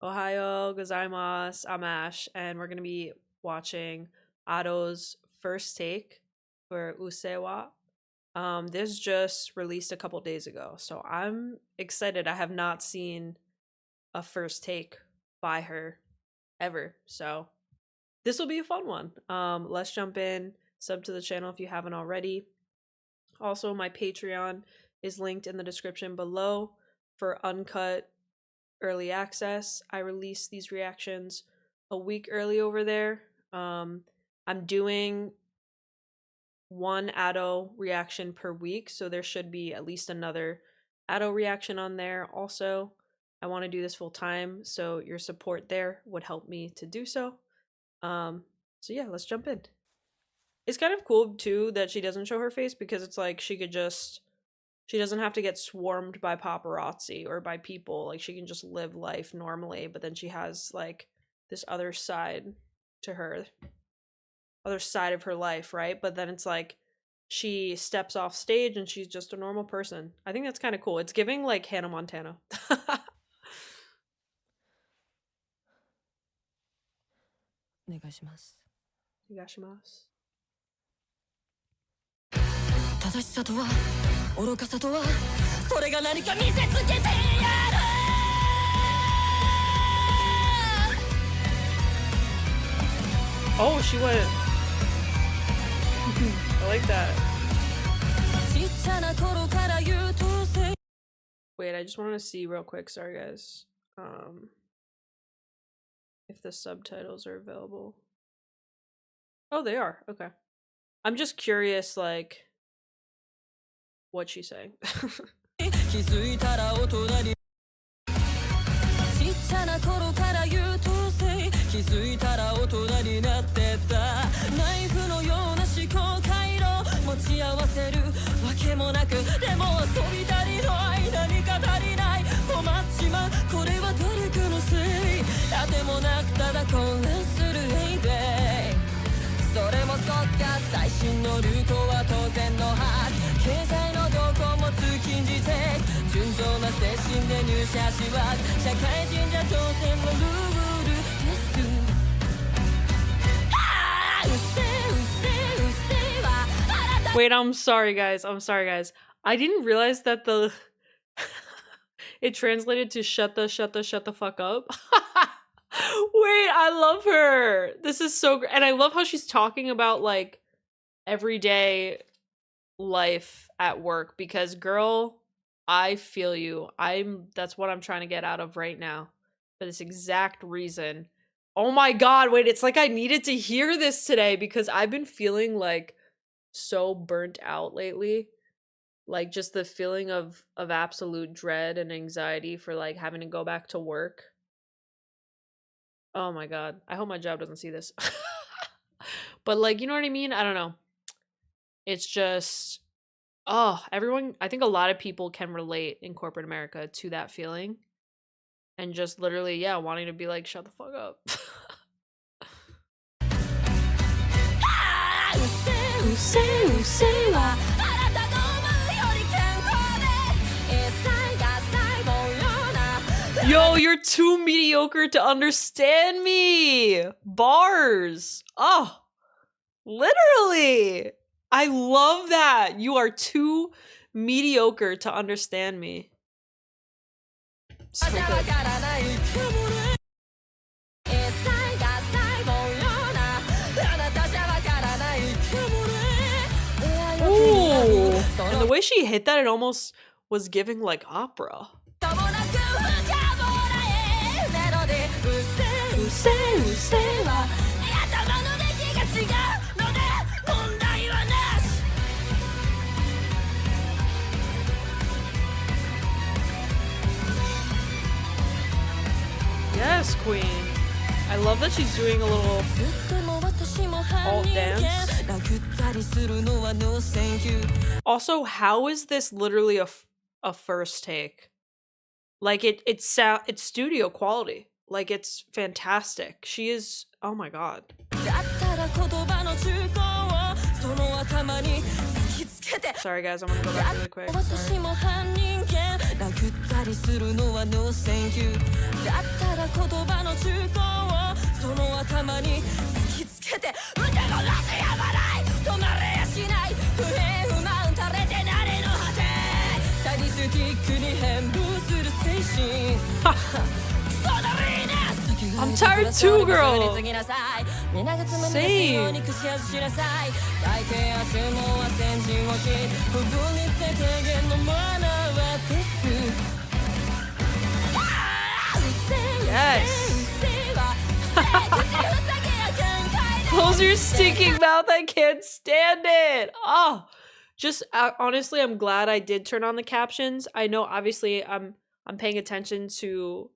Ohayo gozaimasu. I'm Ash, and we're gonna be watching Ado's first take for Usewa. This just released a couple days ago, so I'm excited. I have not seen a first take by her ever, so this will be a fun one. Let's jump in. Sub to the channel if you haven't already. Also, my Patreon is linked in the description below for uncut early access. I release these reactions a week early over there. I'm doing one Ado reaction per week, so there should be at least another Ado reaction on there. Also, I want to do this full time, so your support there would help me to do so. So yeah, let's jump in. It's kind of cool too that she doesn't show her face, because it's like she doesn't have to get swarmed by paparazzi or by people. Like, she can just live life normally, but then she has like this other side to her, other side of her life, right? But then it's like she steps off stage and she's just a normal person. I think that's kind of cool. It's giving like Hannah Montana. お願いします。Higashimasu. 正しさとは愚かさとはそれが何か見せつけてやる Oh, she went. I like that. ちっちゃな頃から優等生 Wait, I just want to see real quick. Sorry, guys. If the subtitles are available. Oh, they are. Okay. I'm just curious, like, what she's saying. 気づいたら大人にちっちゃな頃から優等生気づいたら大人になってたナイフのような思考回路持ち合わせるわけもなくでも遊び足りない何か足りない困っちまうこれは努力のせいあてもなくただ混乱するエイベイそれもそっか最新の流行は当然のはず経済の動向も通勤時点純情な精神で入社しは社会人じゃ当然のルールですあーうせうせうせはあなた Wait, I'm sorry, guys. I didn't realize that the it translated to shut the fuck up. Wait, I love her. This is so great. And I love how she's talking about like everyday life at work, because girl, I feel you. That's what I'm trying to get out of right now for this exact reason. Oh my god, wait, it's like I needed to hear this today because I've been feeling like so burnt out lately. Like, just the feeling of absolute dread and anxiety for like having to go back to work. Oh my god. I hope my job doesn't see this. But like, you know what I mean? I don't know. It's just, oh, everyone, I think a lot of people can relate in corporate America to that feeling. And just literally, yeah, wanting to be like, shut the fuck up. あーうせうせうせはあなたが思うより健康です野菜が細胞ような Yo, you're too mediocre to understand me. Bars. Oh, literally. I love that. You are too mediocre to understand me. So わ good. からないかもね野菜が細胞ようなあなたじゃわからないかもね Ooh. And the way she hit that, it almost was giving like opera. ともなく深もらえメロディうせうせうせは頭の出来が違うので問題はなし Yes, queen. I love that she's doing a little ずっとも私も犯人間 殴ったりするのは No thank you Also, how is this literally a first take? Like, it's studio quality. Like, it's fantastic. She is, oh my god. だったら言葉の中古をその頭に突きつけて Sorry guys, I'm gonna go back really quick. Sorry. 私も犯人間殴ったりするのは No thank you だったら言中高をその頭に突きつけて腕のなしやまない止まれやしない不平不満垂れてなれの果てサディスティックに変貌する精神I'm tired too, girl. Same. Yes. Close your stinking mouth. I can't stand it. Oh, just honestly, I'm glad I did turn on the captions. I know obviously I'm paying attention to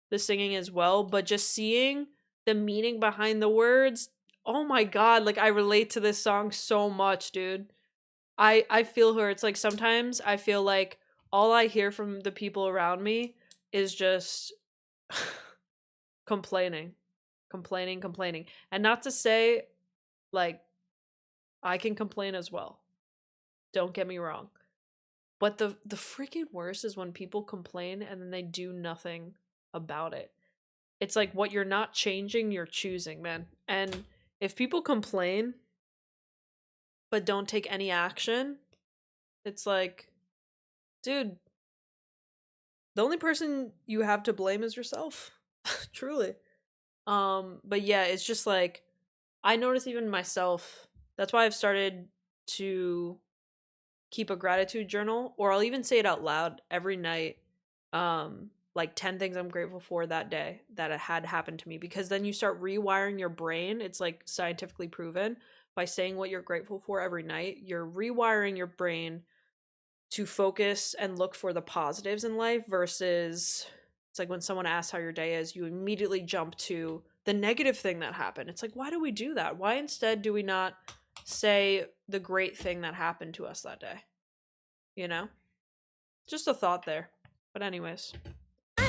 the singing as well, but just seeing the meaning behind the words, oh my god, like I relate to this song so much, dude. I feel her. It's like sometimes I feel like all I hear from the people around me is just complaining. And not to say like I can complain as well. Don't get me wrong. But the freaking worst is when people complain and then they do nothing about it. It's like what you're not changing, you're choosing, man. And if people complain but don't take any action, it's like, dude, the only person you have to blame is yourself. Truly. But yeah, it's just like I notice even myself. That's why I've started to keep a gratitude journal, or I'll even say it out loud every night. Like 10 things I'm grateful for that day that it had happened to me, because then you start rewiring your brain. It's like scientifically proven by saying what you're grateful for every night, you're rewiring your brain to focus and look for the positives in life versus it's like when someone asks how your day is, you immediately jump to the negative thing that happened. It's like, why do we do that? Why instead do we not say the great thing that happened to us that day? You know? Just a thought there. But anyways. I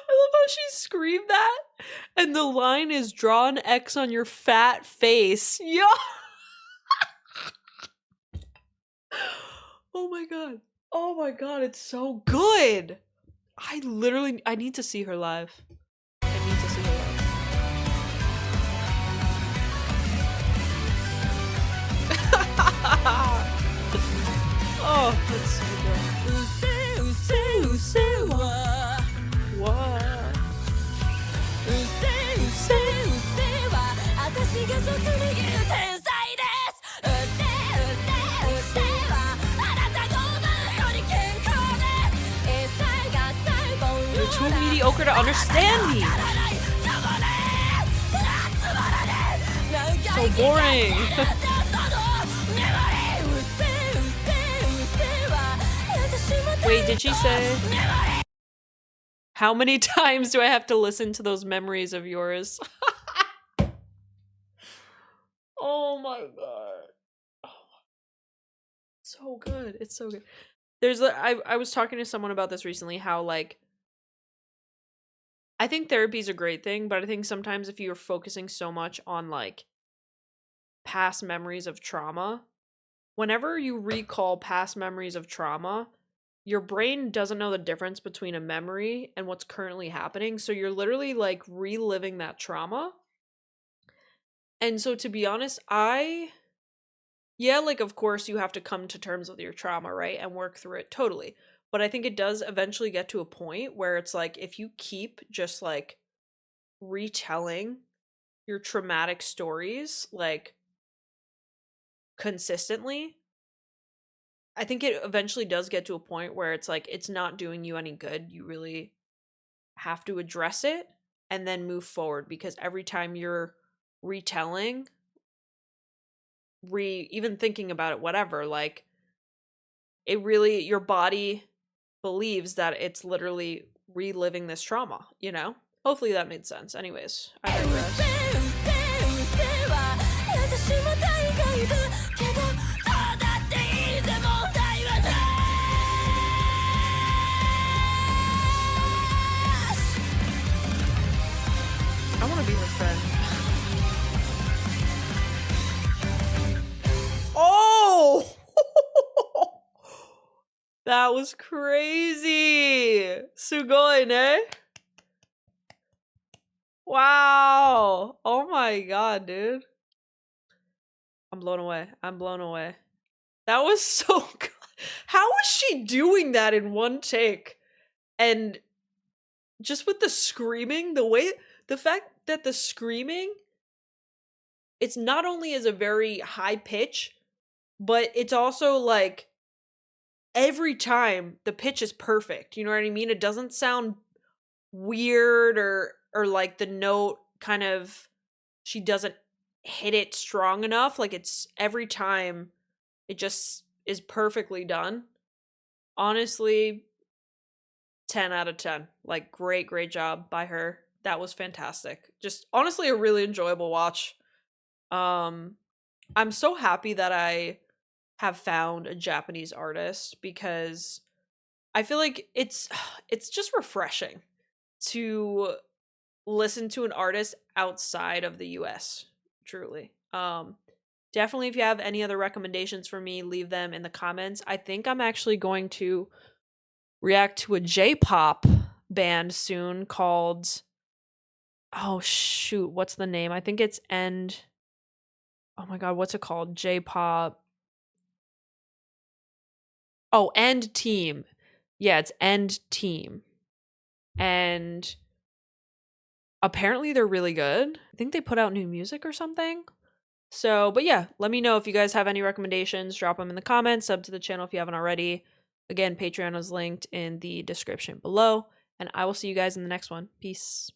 love how she screamed that, and the line is draw an X on your fat face. Yo. Oh my god, it's so good. I need to see her live. Oh, that's so good. What? You're too mediocre to understand me. So boring. Wait, did she say? How many times do I have to listen to those memories of yours? Oh my god. So good. It's so good. I was talking to someone about this recently, how like I think therapy is a great thing, but I think sometimes if you're focusing so much on like past memories of trauma, whenever you recall past memories of trauma, your brain doesn't know the difference between a memory and what's currently happening. So you're literally like reliving that trauma. And so to be honest, like of course you have to come to terms with your trauma, right? And work through it totally. But I think it does eventually get to a point where it's like if you keep just like retelling your traumatic stories like consistently, I think it eventually does get to a point where it's like it's not doing you any good. You really have to address it and then move forward, because every time you're retelling, even thinking about it, whatever, like it really, your body believes that it's literally reliving this trauma, you know? Hopefully that made sense. Anyways, I digress. That was crazy. Sugoi, ne? Wow. Oh my god, dude. I'm blown away. I'm blown away. That was so good. How was she doing that in one take? And just with the screaming, the fact that the screaming, it's not only is a very high pitch, but it's also like every time the pitch is perfect. You know what I mean? It doesn't sound weird or like the note kind of, she doesn't hit it strong enough. Like it's every time it just is perfectly done. Honestly, 10 out of 10. Like great job by her. That was fantastic. Just honestly a really enjoyable watch. I'm so happy that I have found a Japanese artist because I feel like it's just refreshing to listen to an artist outside of the US, truly. Definitely if you have any other recommendations for me, leave them in the comments. I think I'm actually going to react to a J-pop band soon called, oh shoot, what's the name? I think it's End. Oh my god, what's it called? J-pop. Oh, End Team. Yeah, it's End Team. And apparently they're really good. I think they put out new music or something. So, but yeah, let me know if you guys have any recommendations. Drop them in the comments. Sub to the channel if you haven't already. Again, Patreon is linked in the description below. And I will see you guys in the next one. Peace.